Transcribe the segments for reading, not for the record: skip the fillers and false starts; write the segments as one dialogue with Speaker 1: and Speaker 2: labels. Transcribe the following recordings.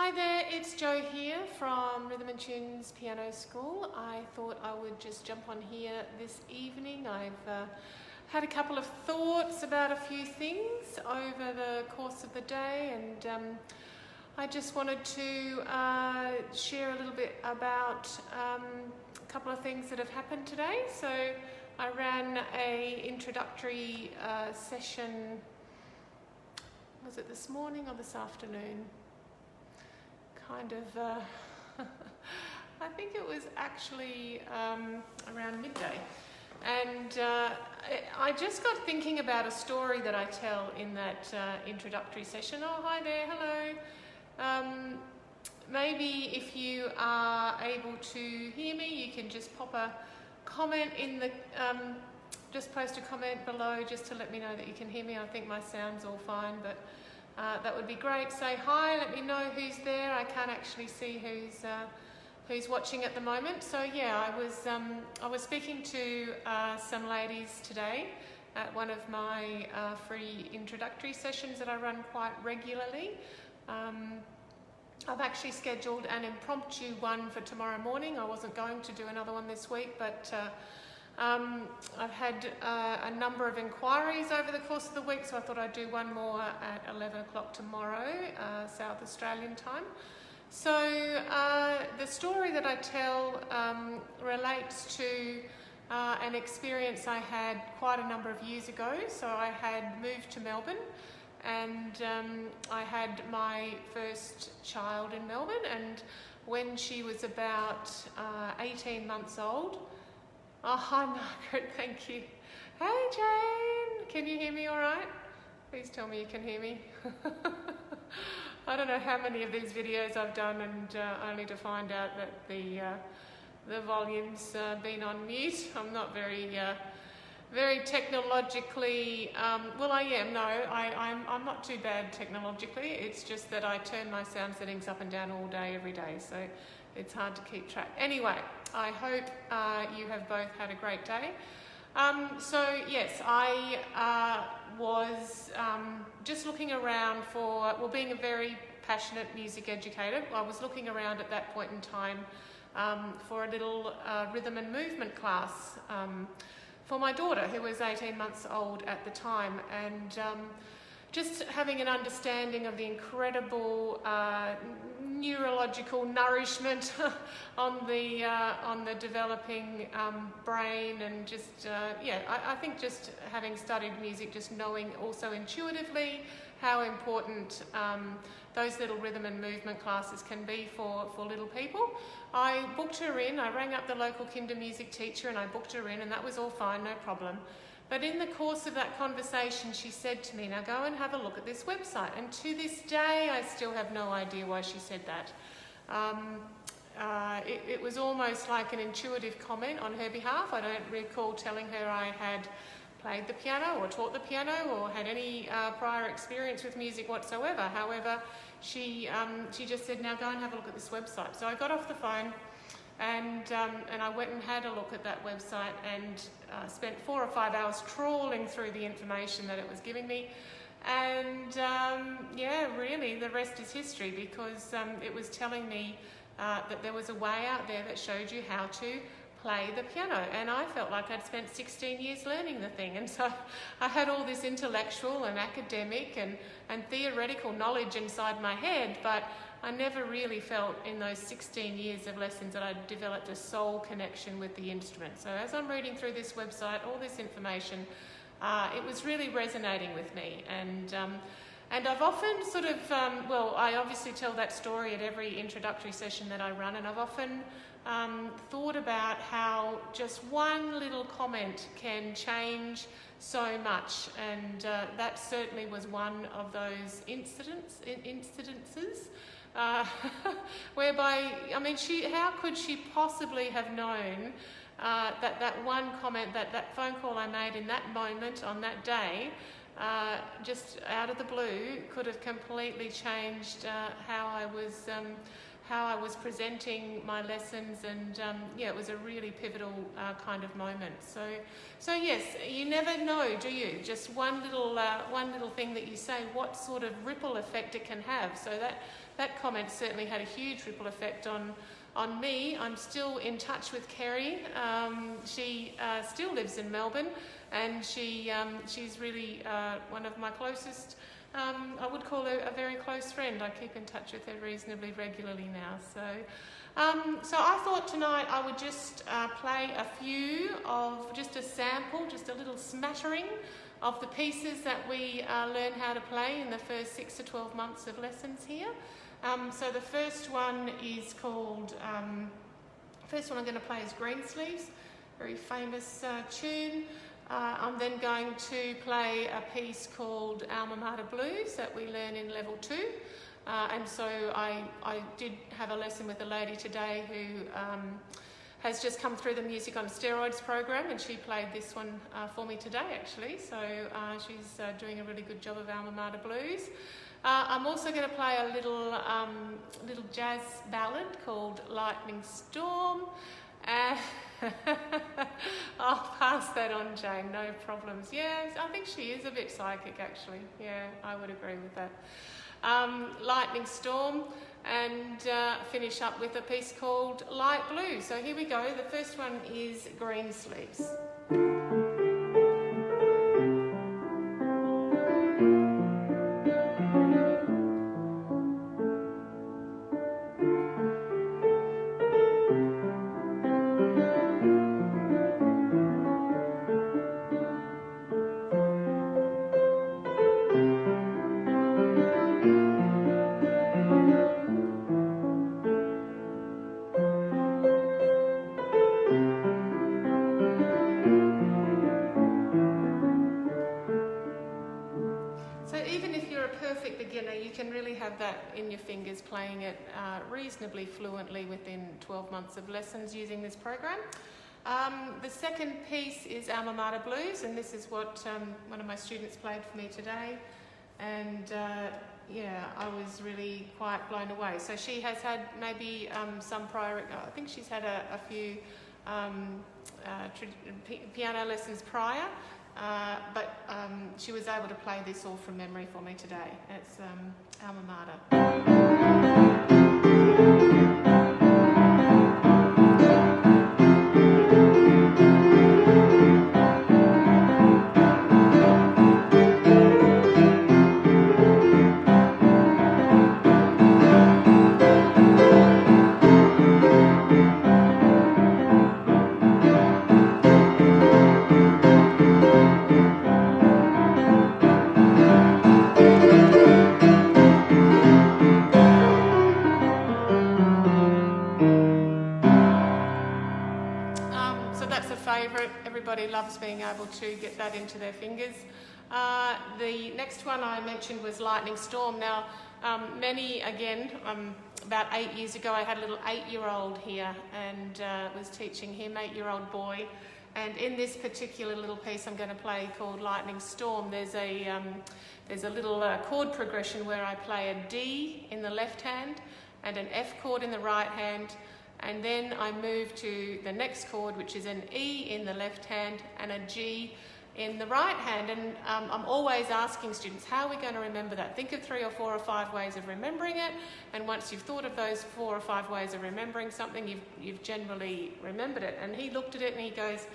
Speaker 1: Hi there, it's Jo here from Rhythm and Tunes Piano School. I thought I would just jump on here this evening. I've had a couple of thoughts about a few things over the course of the day, and I just wanted to share a little bit about a couple of things that have happened today. So I ran a introductory session, was it this morning or this afternoon? I think it was actually around midday, and I just got thinking about a story that I tell in that introductory session. Oh, hi there, hello. Maybe if you are able to hear me, you can just pop a comment in the, just post a comment below just to let me know that you can hear me. I think my sound's all fine, but that would be great. Say hi, let me know who's there. I can't actually see who's watching at the moment. So yeah, I was speaking to some ladies today at one of my free introductory sessions that I run quite regularly. I've actually scheduled an impromptu one for tomorrow morning. I wasn't going to do another one this week, but I've had a number of inquiries over the course of the week, so I thought I'd do one more at 11 o'clock tomorrow, South Australian time. So the story that I tell relates to an experience I had quite a number of years ago. So I had moved to Melbourne, and I had my first child in Melbourne, and when she was about 18 months old. Oh, hi Margaret, thank you. Hey Jane, can you hear me all right? Please tell me you can hear me. I don't know how many of these videos I've done, and only to find out that the volume's been on mute. I'm not very technologically, well I am, no, I'm not too bad technologically. It's just that I turn my sound settings up and down all day, every day, so it's hard to keep track. Anyway, I hope you have both had a great day. So yes, I was just looking around for, well, being a very passionate music educator, I was looking around at that point in time for a little rhythm and movement class for my daughter, who was 18 months old at the time, and just having an understanding of the incredible neurological nourishment on the developing brain, and just I think just having studied music, just knowing also intuitively how important those little rhythm and movement classes can be for little people. I booked her in. I rang up the local kinder music teacher and I booked her in, and that was all fine, no problem. But in the course of that conversation, she said to me, now go and have a look at this website. And to this day, I still have no idea why she said that. It was almost like an intuitive comment on her behalf. I don't recall telling her I had played the piano or taught the piano or had any prior experience with music whatsoever. However, she just said, now go and have a look at this website. So I got off the phone, and I went and had a look at that website, and spent 4 or 5 hours trawling through the information that it was giving me. And yeah, really the rest is history, because it was telling me that there was a way out there that showed you how to play the piano, and I felt like I'd spent 16 years learning the thing, and so I had all this intellectual and academic and theoretical knowledge inside my head, but I never really felt in those 16 years of lessons that I'd developed a soul connection with the instrument. So as I'm reading through this website, all this information, it was really resonating with me, and I've often sort of, well, I obviously tell that story at every introductory session that I run, and I've often thought about how just one little comment can change so much, and that certainly was one of those incidences whereby, I mean, how could she possibly have known that one comment, that phone call I made in that moment on that day, just out of the blue, could have completely changed how I was how I was presenting my lessons, and yeah, it was a really pivotal kind of moment. So yes, you never know, do you? Just one little thing that you say, what sort of ripple effect it can have. So that comment certainly had a huge ripple effect on me. I'm still in touch with Kerry. She still lives in Melbourne, and she's really one of my closest. I would call her a very close friend. I keep in touch with her reasonably regularly now. So I thought tonight I would just play a few of just a sample, just a little smattering of the pieces that we learn how to play in the first 6 to 12 months of lessons here. So the first one is called, first one I'm going to play is Greensleeves, very famous tune. I'm then going to play a piece called Alma Mater Blues that we learn in level 2. And so I did have a lesson with a lady today who has just come through the Music on Steroids program, and she played this one for me today actually. So she's doing a really good job of Alma Mater Blues. I'm also going to play a little jazz ballad called Lightning Storm. I'll pass that on, Jane, no problems. Yeah, I think she is a bit psychic actually. Yeah, I would agree with that. Lightning Storm, and finish up with a piece called Light Blue. So here we go. The first one is Greensleeves. In your fingers, playing it reasonably fluently within 12 months of lessons using this program. The second piece is Alma Mater Blues, and this is what one of my students played for me today, and yeah, I was really quite blown away. So she has had maybe some prior, I think she's had a few piano lessons prior, but she was able to play this all from memory for me today. It's Alma Mater. Everybody loves being able to get that into their fingers. The next one I mentioned was Lightning Storm. Now, about 8 years ago, I had a little 8-year-old here, and was teaching him, 8-year-old boy. And in this particular little piece I'm going to play called Lightning Storm, there's a little chord progression where I play a D in the left hand and an F chord in the right hand. And then I move to the next chord, which is an E in the left hand and a G in the right hand. And I'm always asking students, how are we going to remember that? Think of 3 or 4 or 5 ways of remembering it. And once you've thought of those 4 or 5 ways of remembering something, you've generally remembered it. And he looked at it and he goes,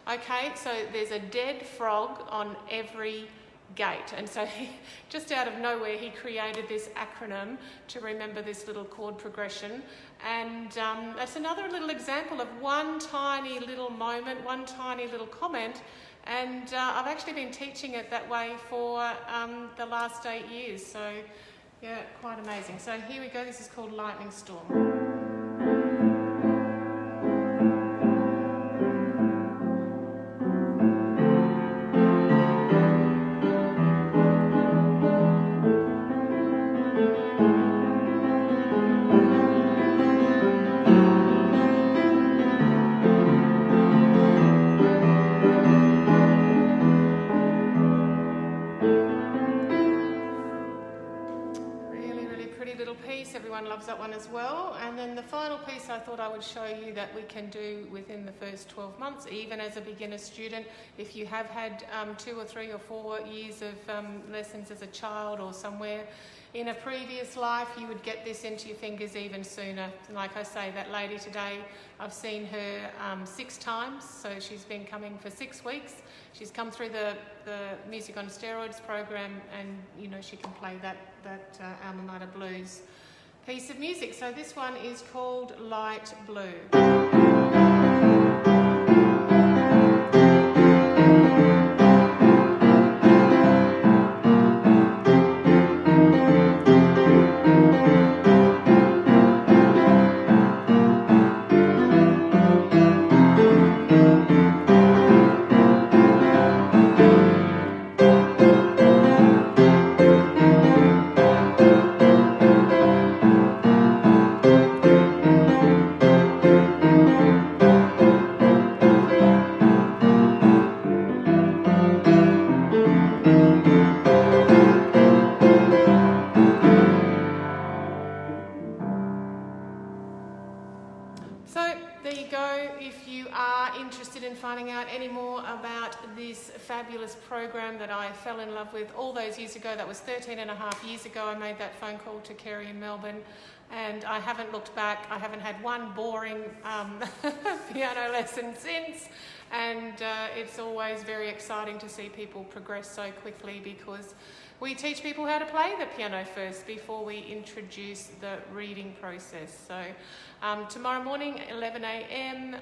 Speaker 1: okay, so there's a dead frog on every gate. And so he, just out of nowhere, he created this acronym to remember this little chord progression. And that's another little example of one tiny little moment, one tiny little comment. And I've actually been teaching it that way for the last 8 years. So yeah, quite amazing. So here we go. This is called Lightning Storm. little piece. Everyone loves that one as well. And then the final piece I thought I would show you that we can do within the first 12 months, even as a beginner student. If you have had 2 or 3 or 4 years of lessons as a child or somewhere in a previous life, you would get this into your fingers even sooner. Like I say, that lady today, I've seen her 6 times, so she's been coming for 6 weeks. She's come through the Music on Steroids program, and you know, she can play that Alma Mater Blues piece of music. So this one is called Light Blue. So there you go. If you are interested in finding out any more about this fabulous program that I fell in love with all those years ago, that was 13 and a half years ago, I made that phone call to Kerry in Melbourne, and I haven't looked back. I haven't had one boring piano lesson since, and it's always very exciting to see people progress so quickly, because we teach people how to play the piano first before we introduce the reading process. So tomorrow morning, 11 a.m,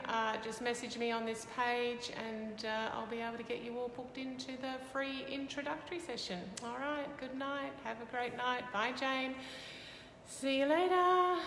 Speaker 1: just message me on this page, and I'll be able to get you all booked into the free introductory session. All right, good night. Have a great night. Bye, Jane. See you later.